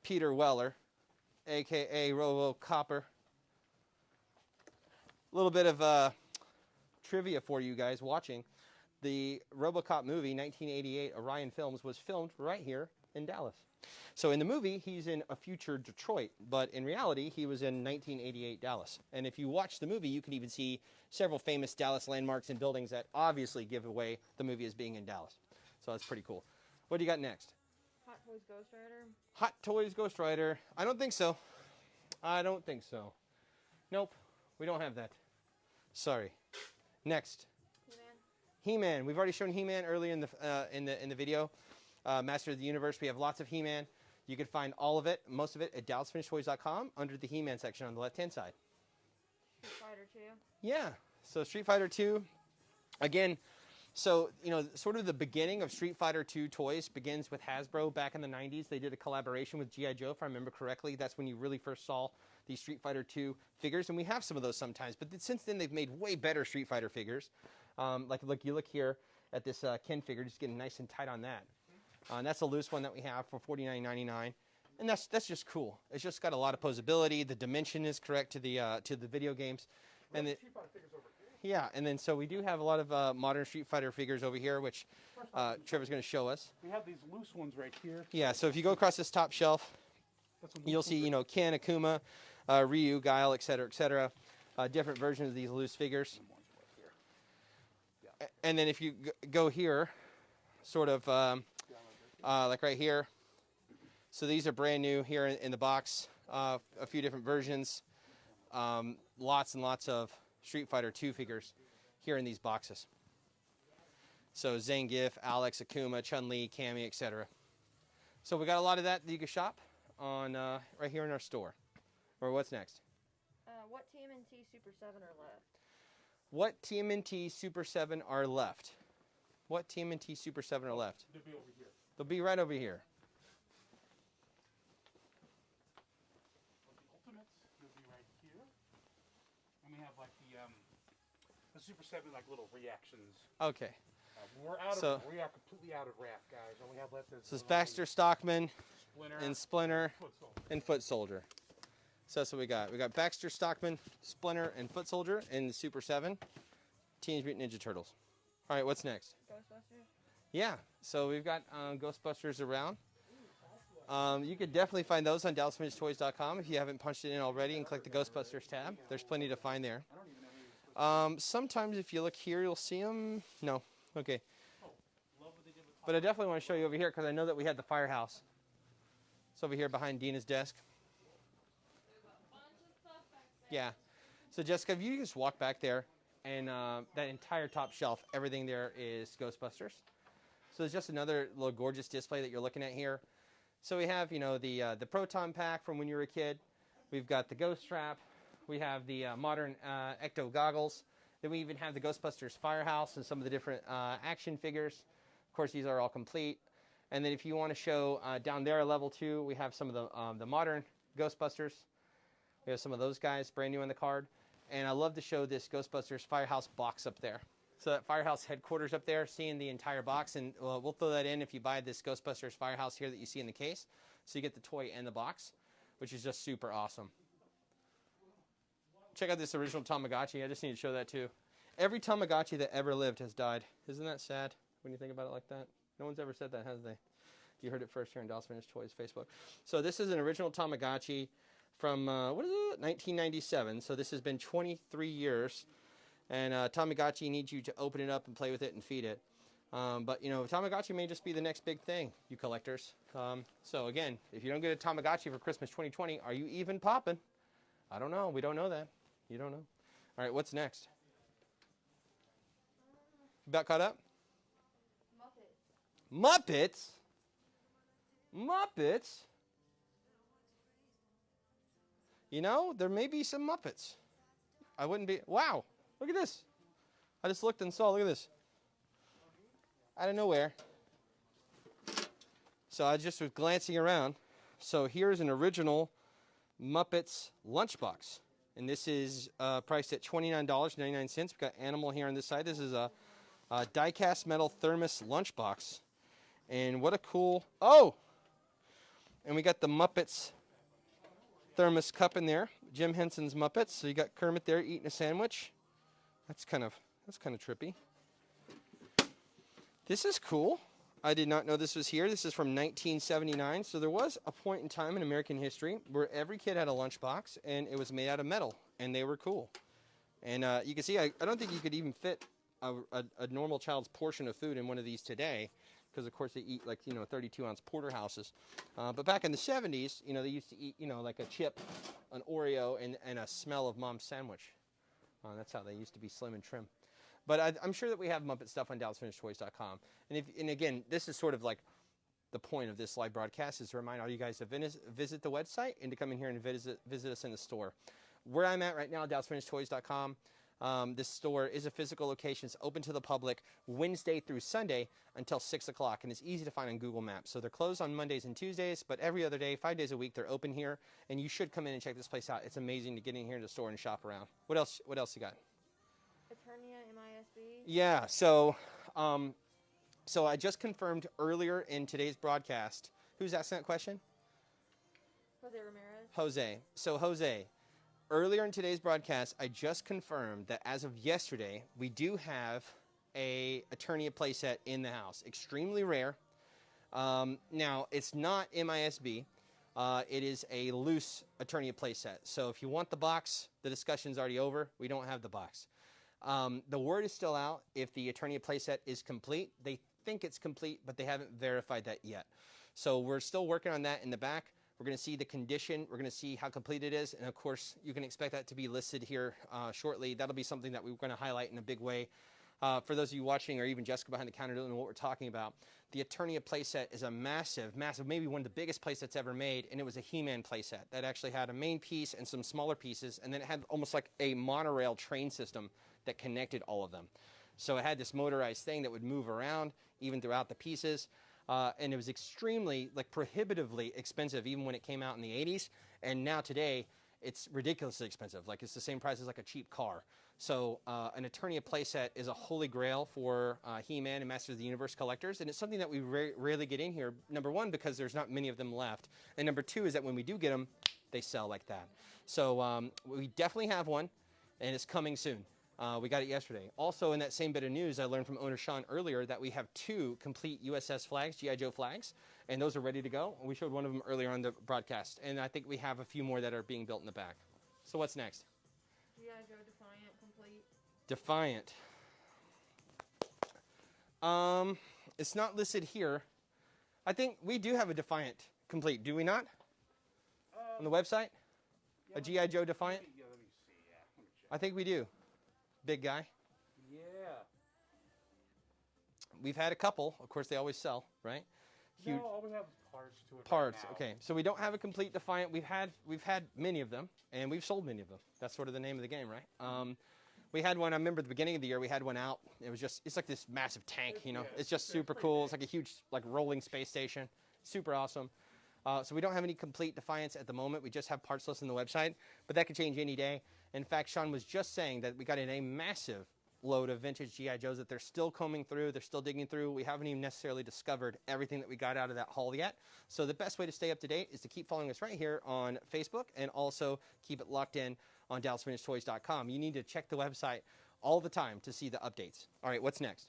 Peter Weller, a.k.a. Robocopper. A little bit of trivia for you guys watching. The Robocop movie, 1988, Orion Films, was filmed right here in Dallas. So in the movie, he's in a future Detroit, but in reality, he was in 1988 Dallas. And if you watch the movie, you can even see several famous Dallas landmarks and buildings that obviously give away the movie as being in Dallas. So that's pretty cool. What do you got next? Hot Toys Ghost Rider. Hot Toys Ghost Rider. I don't think so. I don't think so. Nope, we don't have that. Sorry. Next. He-Man. We've already shown He-Man earlier in the video. Master of the Universe. We have lots of He-Man. You can find all of it, most of it, at DallasFinishedToys.com under the He-Man section on the left-hand side. Street Fighter 2. Yeah. So Street Fighter 2. Again, so, you know, sort of the beginning of Street Fighter 2 toys begins with Hasbro back in the 90s. They did a collaboration with G.I. Joe, if I remember correctly. That's when you really first saw these Street Fighter 2 figures, and we have some of those sometimes. But since then, they've made way better Street Fighter figures. Like, look, you look here at this Ken figure, just getting nice and tight on that. And that's a loose one that we have for $49.99, and that's just cool. It's just got a lot of posability. The dimension is correct to the video games, and Street Fighter figures over here. yeah. And then so we do have a lot of modern Street Fighter figures over here, which Trevor's going to show us. We have these loose ones right here. Yeah. So if you go across this top shelf, you'll see Ken, Akuma, Ryu, Guile, etc. Different versions of these loose figures. And then if you go here, sort of. Like right here. So these are brand new here in the box. A few different versions. Lots and lots of Street Fighter 2 figures here in these boxes. So Zangief, Alex, Akuma, Chun-Li, Cammy, etc. So we got a lot of that you can shop on right here in our store. Or what's next? What TMNT Super 7 are left? What TMNT Super 7 are left? What TMNT Super 7 are left? They'll be over here. They'll be right over here. The Ultimates will be right here. And we have like the Super 7 like little reactions. Okay. We are completely out of wrath, guys. All we have left is So it's Baxter Stockman Splinter, and Splinter Foot Soldier. and Foot Soldier. So that's what we got. We got Baxter Stockman, Splinter, and Foot Soldier in the Super 7. Teenage Mutant Ninja Turtles. All right, what's next? Ghostbusters. Yeah, so we've got Ghostbusters around. You could definitely find those on DallasVintageToys.com if you haven't punched it in already and click the Ghostbusters tab. There's plenty to find there. Sometimes if you look here, you'll see them. No. Okay. But I definitely want to show you over here because I know that we had the firehouse. It's over here behind Dina's desk. Yeah. So Jessica, if you just walk back there, and that entire top shelf, everything there is Ghostbusters. So it's just another little gorgeous display that you're looking at here. So we have, the Proton Pack from when you were a kid. We've got the Ghost Strap. We have the modern Ecto Goggles. Then we even have the Ghostbusters Firehouse and some of the different action figures. Of course, these are all complete. And then if you want to show down there, level 2, we have some of the modern Ghostbusters. We have some of those guys, brand new on the card. And I love to show this Ghostbusters Firehouse box up there. So that Firehouse headquarters up there, seeing the entire box. And we'll throw that in if you buy this Ghostbusters Firehouse here that you see in the case. So you get the toy and the box, which is just super awesome. Check out this original Tamagotchi. I just need to show that too. Every Tamagotchi that ever lived has died. Isn't that sad when you think about it like that? No one's ever said that, has they? You heard it first here on Dallas Vintage Toys Facebook. So this is an original Tamagotchi from, 1997. So this has been 23 years. And Tamagotchi needs you to open it up and play with it and feed it. But, you know, Tamagotchi may just be the next big thing, you collectors. So, again, if you don't get a Tamagotchi for Christmas 2020, are you even popping? I don't know. We don't know that. You don't know. All right, what's next? About caught up? Muppets. Muppets? You know, there may be some Muppets. I wouldn't be... Wow, look at this. I just looked and saw, look at this. Out of nowhere. So I just was glancing around. So here's an original Muppets Lunchbox. And this is priced at $29.99. We've got animal here on this side. This is a die-cast metal Thermos Lunchbox. And what a cool... Oh! And we got the Muppets Thermos Cup in there. Jim Henson's Muppets. So you got Kermit there eating a sandwich. That's kind of trippy. This is cool. I did not know this was here. This is from 1979. So there was a point in time in American history where every kid had a lunchbox, and it was made out of metal, and they were cool. And you can see, I don't think you could even fit a normal child's portion of food in one of these today, because of course they eat like, you know, 32-ounce porterhouses. But back in the 70s, you know, they used to eat, you know, like a chip, an Oreo, and a smell of mom's sandwich. That's how they used to be slim and trim. But I'm sure that we have Muppet stuff on DallasFinishedToys.com. And again, this is sort of like the point of this live broadcast, is to remind all you guys to visit the website and to come in here and visit us in the store. Where I'm at right now, DallasFinishedToys.com. This store is a physical location. It's open to the public Wednesday through Sunday until 6 o'clock, and it's easy to find on Google Maps. So they're closed on Mondays and Tuesdays, but every other day, 5 days a week, they're open here, and you should come in and check this place out. It's amazing to get in here in the store and shop around. What else you got? Eternia MISB. Yeah, so I just confirmed earlier in today's broadcast. Who's asking that question? Jose Ramirez. Jose. So Jose, earlier in today's broadcast, I just confirmed that as of yesterday, we do have a Eternia playset in the house. Extremely rare. Now, it's not MISB. It is a loose Eternia playset. So if you want the box, the discussion's already over. We don't have the box. The word is still out if the Eternia playset is complete. They think it's complete, but they haven't verified that yet. So we're still working on that in the back. We're going to see the condition. We're going to see how complete it is. And, of course, you can expect that to be listed here shortly. That'll be something that we're going to highlight in a big way. For those of you watching, or even Jessica behind the counter doing what we're talking about, the Eternia playset is a massive, maybe one of the biggest playsets ever made, and it was a He-Man playset that actually had a main piece and some smaller pieces, and then it had almost like a monorail train system that connected all of them. So it had this motorized thing that would move around even throughout the pieces, and it was extremely, like, prohibitively expensive even when it came out in the 80s, and now today it's ridiculously expensive. Like, it's the same price as like a cheap car. So an Eternia playset is a holy grail for He-Man and Masters of the Universe collectors, and it's something that we rarely get in here, number one, because there's not many of them left, and number two is that when we do get them, they sell like that. So we definitely have one, and it's coming soon. We got it yesterday. Also, in that same bit of news, I learned from owner Sean earlier that we have 2 complete USS flags, G.I. Joe flags, and those are ready to go. We showed one of them earlier on the broadcast, and I think we have a few more that are being built in the back. So what's next? G.I. Joe Defiant complete. Defiant. It's not listed here. I think we do have a Defiant complete, do we not? On the website? A G.I. Joe Defiant? Yeah, let me see. Yeah, let me check. I think we do. Big guy. Yeah. We've had a couple. Of course, they always sell, right? Huge. No, all we have is parts to it. Parts. Right now. Okay, so we don't have a complete Defiant. We've had many of them, and we've sold many of them. That's sort of the name of the game, right? We had one. I remember at the beginning of the year we had one out. It's like this massive tank, you know. It's just super cool. It's like a huge, like, rolling space station. Super awesome. So we don't have any complete Defiants at the moment. We just have parts lists on the website, but that could change any day. In fact, Sean was just saying that we got in a massive load of vintage G.I. Joes that they're still combing through. They're still digging through. We haven't even necessarily discovered everything that we got out of that haul yet. So the best way to stay up to date is to keep following us right here on Facebook, and also keep it locked in on DallasFinishedToys.com. You need to check the website all the time to see the updates. All right, what's next?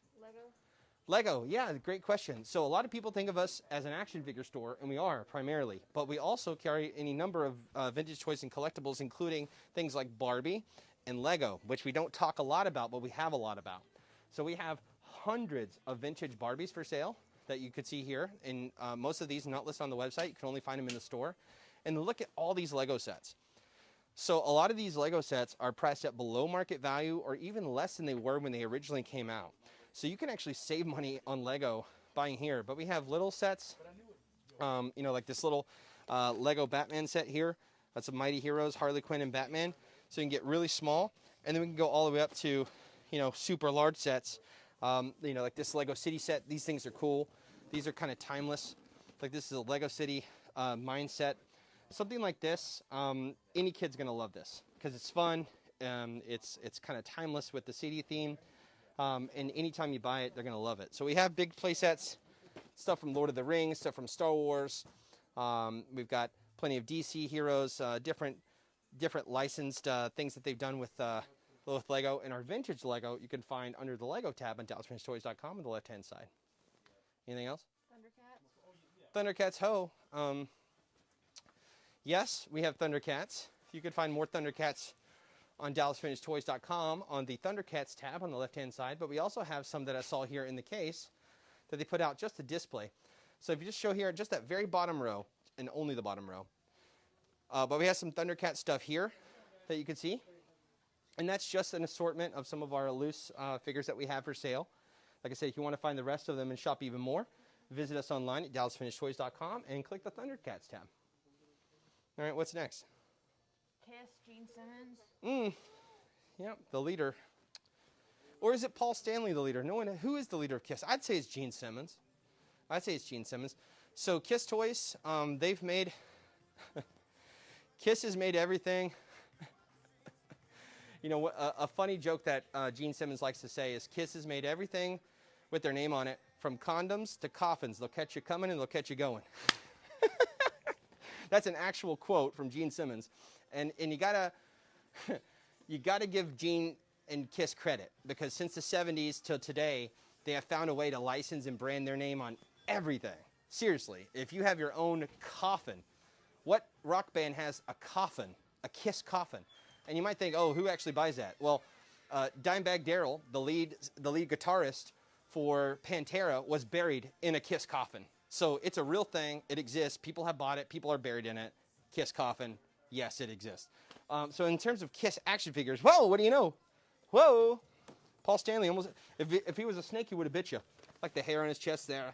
Lego, yeah, great question. So a lot of people think of us as an action figure store, and we are primarily, but we also carry any number of vintage toys and collectibles, including things like Barbie and Lego, which we don't talk a lot about, but we have a lot about. So we have hundreds of vintage Barbies for sale that you could see here. And most of these are not listed on the website. You can only find them in the store. And look at all these Lego sets. So a lot of these Lego sets are priced at below market value or even less than they were when they originally came out. So you can actually save money on Lego buying here. But we have little sets, you know, like this little Lego Batman set here. That's a Mighty Heroes, Harley Quinn, and Batman. So you can get really small. And then we can go all the way up to, you know, super large sets. You know, like this Lego City set. These things are cool. These are kind of timeless. Like this is a Lego City mine set. Something like this, any kid's going to love this because it's fun. It's kind of timeless with the city theme. And anytime you buy it, they're going to love it. So we have big play sets, stuff from Lord of the Rings, stuff from Star Wars. We've got plenty of DC heroes, different licensed things that they've done with Lego. And our vintage Lego you can find under the Lego tab on DallasFurnishedToys.com on the left-hand side. Anything else? Thundercats. Thundercats Ho. Yes, we have Thundercats. You can find more Thundercats on DallasFurnishedToys.com on the Thundercats tab on the left-hand side. But we also have some that I saw here in the case that they put out just to display. So if you just show here, just that very bottom row, and only the bottom row. But we have some Thundercat stuff here that you can see. And that's just an assortment of some of our loose figures that we have for sale. Like I said, if you want to find the rest of them and shop even more, visit us online at DallasFurnishedToys.com and click the Thundercats tab. All right, what's next? Kiss, Gene Simmons. Yep, the leader. Or is it Paul Stanley, the leader? No one. Who is the leader of Kiss? I'd say it's Gene Simmons. I'd say it's Gene Simmons. So Kiss Toys, they've made... Kiss has made everything. You know, a funny joke that Gene Simmons likes to say is Kiss has made everything with their name on it, from condoms to coffins. They'll catch you coming and they'll catch you going. That's an actual quote from Gene Simmons. And you gotta give Gene and Kiss credit, because since the 70s till today, they have found a way to license and brand their name on everything. Seriously, if you have your own coffin, what rock band has a coffin, a Kiss coffin? And you might think, oh, who actually buys that? Well, Dimebag Darrell, the lead guitarist for Pantera, was buried in a Kiss coffin. So it's a real thing. It exists. People have bought it. People are buried in it. Kiss coffin. Yes, it exists. So in terms of Kiss action figures, whoa, what do you know? Whoa. Paul Stanley almost, if he was a snake, he would have bit you. Like the hair on his chest there.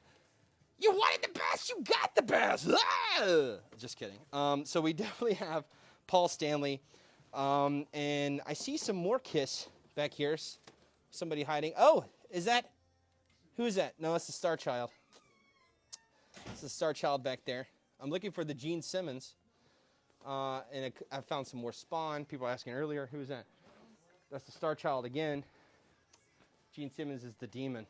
You wanted the best. You got the best. Ah! Just kidding. So we definitely have Paul Stanley. And I see some more Kiss back here. Somebody hiding. Oh, who is that? No, it's the Star Child. It's the Star Child back there. I'm looking for the Gene Simmons. And I found some more Spawn. People were asking earlier, who is that? That's the Star Child again. Gene Simmons is the demon.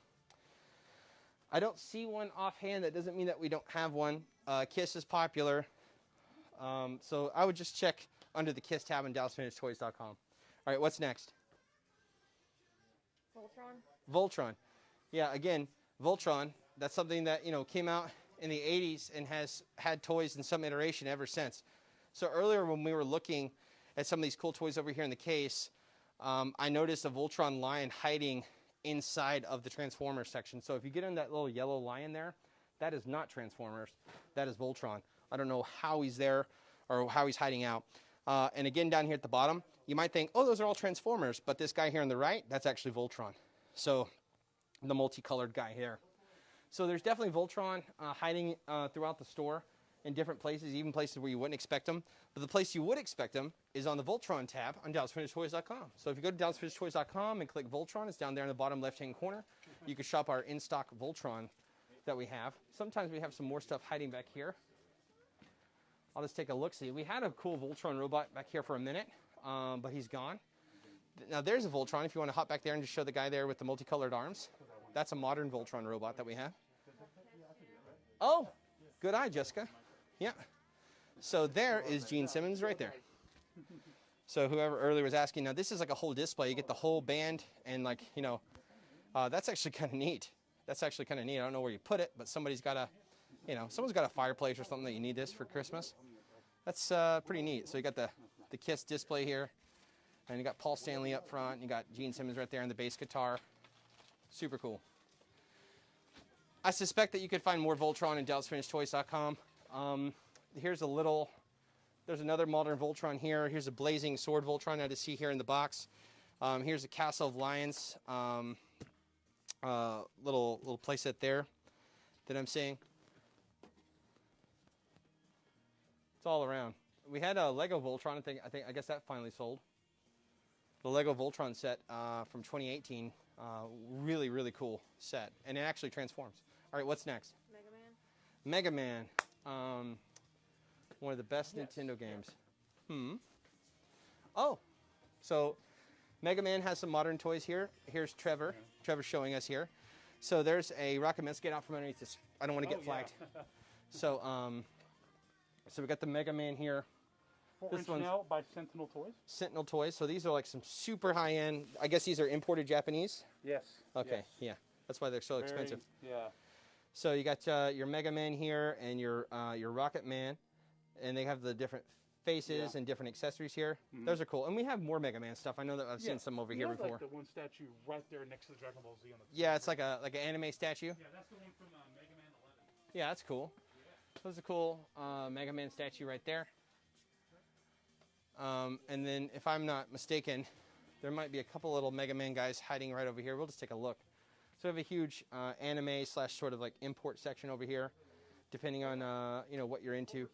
I don't see one offhand. That doesn't mean that we don't have one. Kiss is popular. So I would just check under the Kiss tab on DallasFurnishedToys.com. All right, what's next? Voltron. Yeah, again, Voltron. That's something that, you know, came out in the 80s and has had toys in some iteration ever since. So earlier when we were looking at some of these cool toys over here in the case, I noticed a Voltron lion hiding inside of the Transformers section. So if you get in that little yellow lion there, that is not Transformers. That is Voltron. I don't know how he's there or how he's hiding out. And again, down here at the bottom, you might think, oh, those are all Transformers. But this guy here on the right, that's actually Voltron. So the multicolored guy here. So there's definitely Voltron hiding throughout the store in different places, even places where you wouldn't expect them. But the place you would expect them is on the Voltron tab on DallasFurnishedToys.com. So if you go to DallasFurnishedToys.com and click Voltron, it's down there in the bottom left-hand corner. You can shop our in-stock Voltron that we have. Sometimes we have some more stuff hiding back here. I'll just take a look-see. We had a cool Voltron robot back here for a minute, but he's gone. Now there's a Voltron, if you want to hop back there and just show the guy there with the multicolored arms. That's a modern Voltron robot that we have. Oh, good eye, Jessica. Yeah. So there is Gene Simmons right there. So whoever earlier was asking, now this is like a whole display. You get the whole band and, like, you know, that's actually kind of neat. That's actually kind of neat. I don't know where you put it, but somebody's got a, you know, someone's got a fireplace or something that you need this for Christmas. That's pretty neat. So you got the Kiss display here. And you got Paul Stanley up front. And you got Gene Simmons right there on the bass guitar. Super cool. I suspect that you could find more Voltron at DallasFinishedToys.com. Here's a little, there's another modern Voltron here. Here's a blazing sword Voltron I see here in the box. Here's a Castle of Lions little playset there that I'm seeing. It's all around. We had a Lego Voltron. I guess that finally sold. The Lego Voltron set from 2018. Really, really cool set, and it actually transforms. All right, what's next? Mega Man. Mega Man. One of the best Nintendo games. Oh, so Mega Man has some modern toys here. Here's Trevor. Trevor's showing us here. So there's a Rocket Man. Let's get out from underneath this. I don't want to get flagged. So, so we got the Mega Man here. 4-inch nail by Sentinel Toys. Sentinel Toys. So these are like some super high-end. I guess these are imported Japanese. Yes. Okay. Yes. Yeah. That's why they're so expensive. Yeah. So you got your Mega Man here and your Rocket Man, and they have the different faces and different accessories here. Those are cool. And we have more Mega Man stuff. I know that I've seen some over here before. Like the one statue right there next to the Dragon Ball Z on the Yeah, it's like an anime statue. Yeah, that's the one from Mega Man 11. Yeah, that's cool. Those are cool. Mega Man statue right there. And then, if I'm not mistaken, there might be a couple little Mega Man guys hiding right over here. We'll just take a look. So we have a huge anime / sort of like import section over here, depending on what you're into.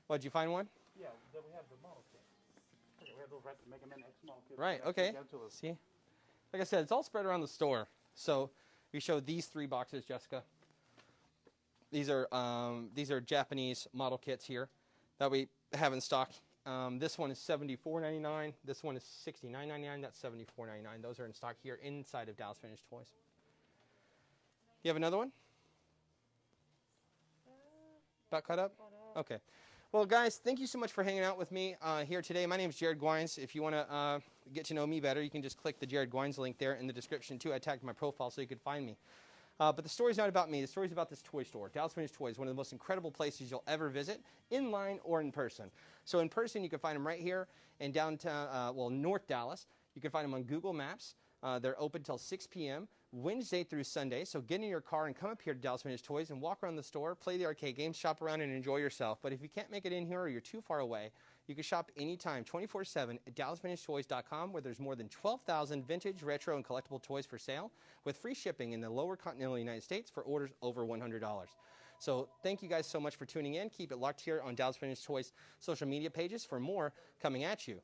Oh, did you find one? Yeah, then we have the model kits. We have those Mega Man X model kits. Right. Okay. See, like I said, it's all spread around the store. So we showed these 3 boxes, Jessica. These are Japanese model kits here that we have in stock. This one is $74.99. This one is $69.99. That's $74.99. Those are in stock here inside of Dallas Finished Toys. You have another one? About caught up? Okay. Well, guys, thank you so much for hanging out with me here today. My name is Jared Gwines. If you want to get to know me better, you can just click the Jared Gwines link there in the description, too. I tagged my profile so you could find me. But the story's not about me. The story's about this toy store. Dallas Finished Toys, one of the most incredible places you'll ever visit, in line or in person. So in person, you can find them right here in downtown, North Dallas. You can find them on Google Maps. They're open till 6 p.m. Wednesday through Sunday. So get in your car and come up here to Dallas Finished Toys and walk around the store, play the arcade games, shop around and enjoy yourself. But if you can't make it in here or you're too far away, you can shop anytime, 24/7 at DallasFinishedToys.com, where there's more than 12,000 vintage, retro, and collectible toys for sale, with free shipping in the lower continental United States for orders over $100. So thank you guys so much for tuning in. Keep it locked here on Dallas Finished Toys social media pages for more coming at you.